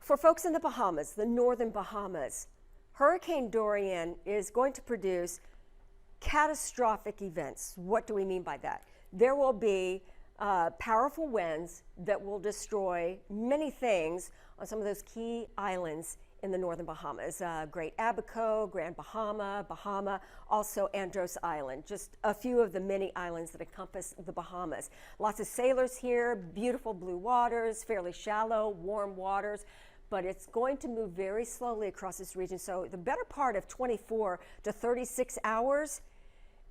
For folks in the Bahamas, the northern Bahamas, Hurricane Dorian is going to produce catastrophic events. What do we mean by that? There will be powerful winds that will destroy many things on some of those key islands in the northern Bahamas. Great Abaco, Grand Bahama, also Andros Island, just a few of the many islands that encompass the Bahamas. Lots of sailors here, beautiful blue waters, fairly shallow, warm waters, but it's going to move very slowly across this region. So the better part of 24 to 36 hours,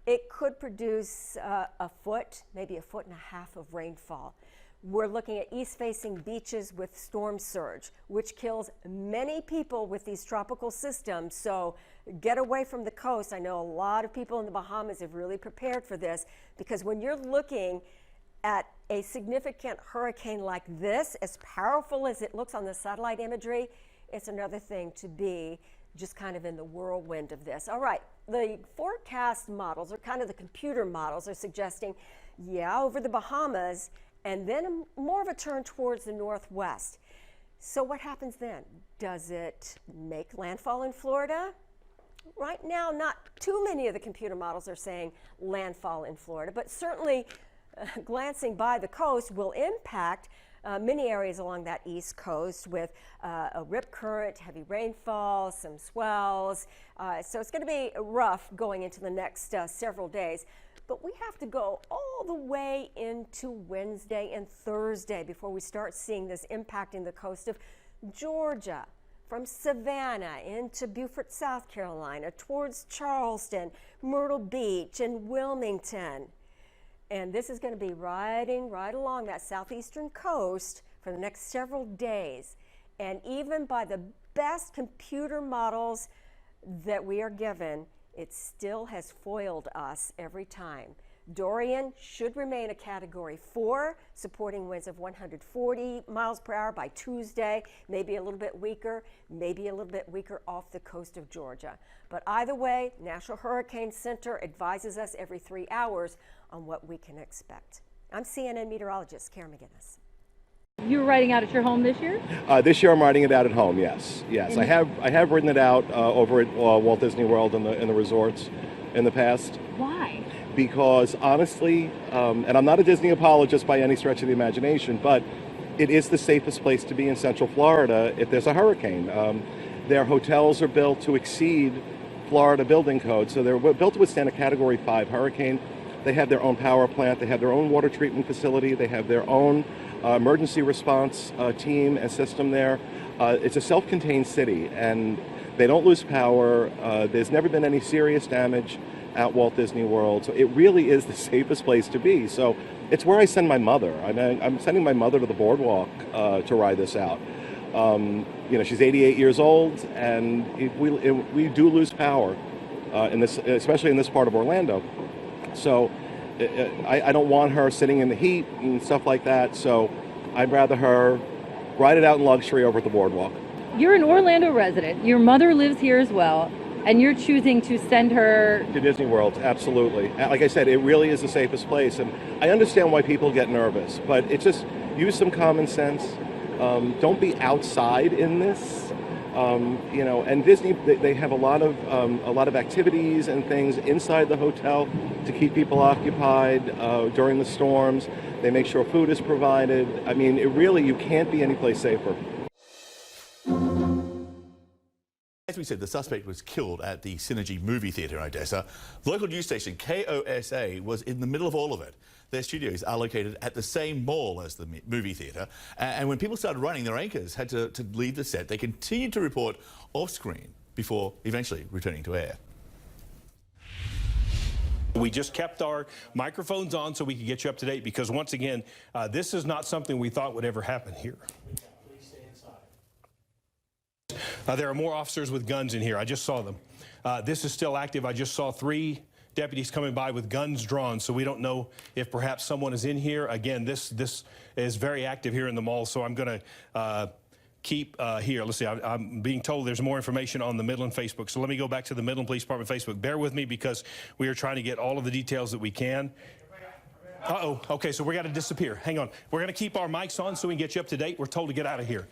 it could produce a foot, maybe a foot and a half of rainfall. We're looking at east-facing beaches with storm surge, which kills many people with these tropical systems. So get away from the coast. I know a lot of people in the Bahamas have really prepared for this, because when you're looking at a significant hurricane like this, as powerful as it looks on the satellite imagery, it's another thing to be just kind of in the whirlwind of this. All right, the forecast models, or kind of the computer models, are suggesting, yeah, over the Bahamas, and then more of a turn towards the northwest. So what happens then? Does it make landfall in Florida? Right now, not too many of the computer models are saying landfall in Florida, but certainly glancing by the coast will impact many areas along that east coast with a rip current, heavy rainfall, some swells. So it's going to be rough going into the next several days. But we have to go all the way into Wednesday and Thursday before we start seeing this impacting the coast of Georgia, from Savannah into Beaufort, South Carolina, towards Charleston, Myrtle Beach, and Wilmington. And this is going to be riding right along that southeastern coast for the next several days. And even by the best computer models that we are given, it still has foiled us every time. Dorian should remain a Category 4, supporting winds of 140 miles per hour by Tuesday, maybe a little bit weaker off the coast of Georgia. But either way, National Hurricane Center advises us every 3 hours on what we can expect. I'm CNN meteorologist Karen McGinnis. You were riding out at your home this year? This year I'm riding it out at home, yes. I have ridden it out over at Walt Disney World in the resorts in the past. Why? Because honestly, and I'm not a Disney apologist by any stretch of the imagination, but it is the safest place to be in Central Florida if there's a hurricane. Their hotels are built to exceed Florida building code, so they're built to withstand a Category 5 hurricane. They have their own power plant, they have their own water treatment facility, they have their own emergency response team and system there. It's a self-contained city, and they don't lose power. There's never been any serious damage at Walt Disney World, so it really is the safest place to be. So it's where I send my mother. I'm sending my mother to the boardwalk to ride this out. She's 88 years old, and we do lose power in this, especially in this part of Orlando. So I don't want her sitting in the heat and stuff like that, so I'd rather her ride it out in luxury over at the boardwalk. You're an Orlando resident. Your mother lives here as well, and you're choosing to send her to Disney World. Absolutely. Like I said, it really is the safest place, and I understand why people get nervous, but it's just use some common sense. Don't be outside in this. And Disney, they have a lot of activities and things inside the hotel to keep people occupied during the storms. They make sure food is provided. I mean, you can't be any place safer. As we said, the suspect was killed at the Synergy movie theatre in Odessa. The local news station, KOSA, was in the middle of all of it. Their studios are located at the same mall as the movie theatre. And when people started running, their anchors had to leave the set. They continued to report off-screen before eventually returning to air. We just kept our microphones on so we could get you up to date, because once again, this is not something we thought would ever happen here. There are more officers with guns in here. I just saw them. This is still active. I just saw 3 deputies coming by with guns drawn, so we don't know if perhaps someone is in here. Again, this is very active here in the mall, so I'm going to keep here. Let's see, I'm being told there's more information on the Midland Facebook, so let me go back to the Midland Police Department Facebook. Bear with me, because we are trying to get all of the details that we can. Uh-oh, okay, so we got to disappear. Hang on. We're going to keep our mics on so we can get you up to date. We're told to get out of here.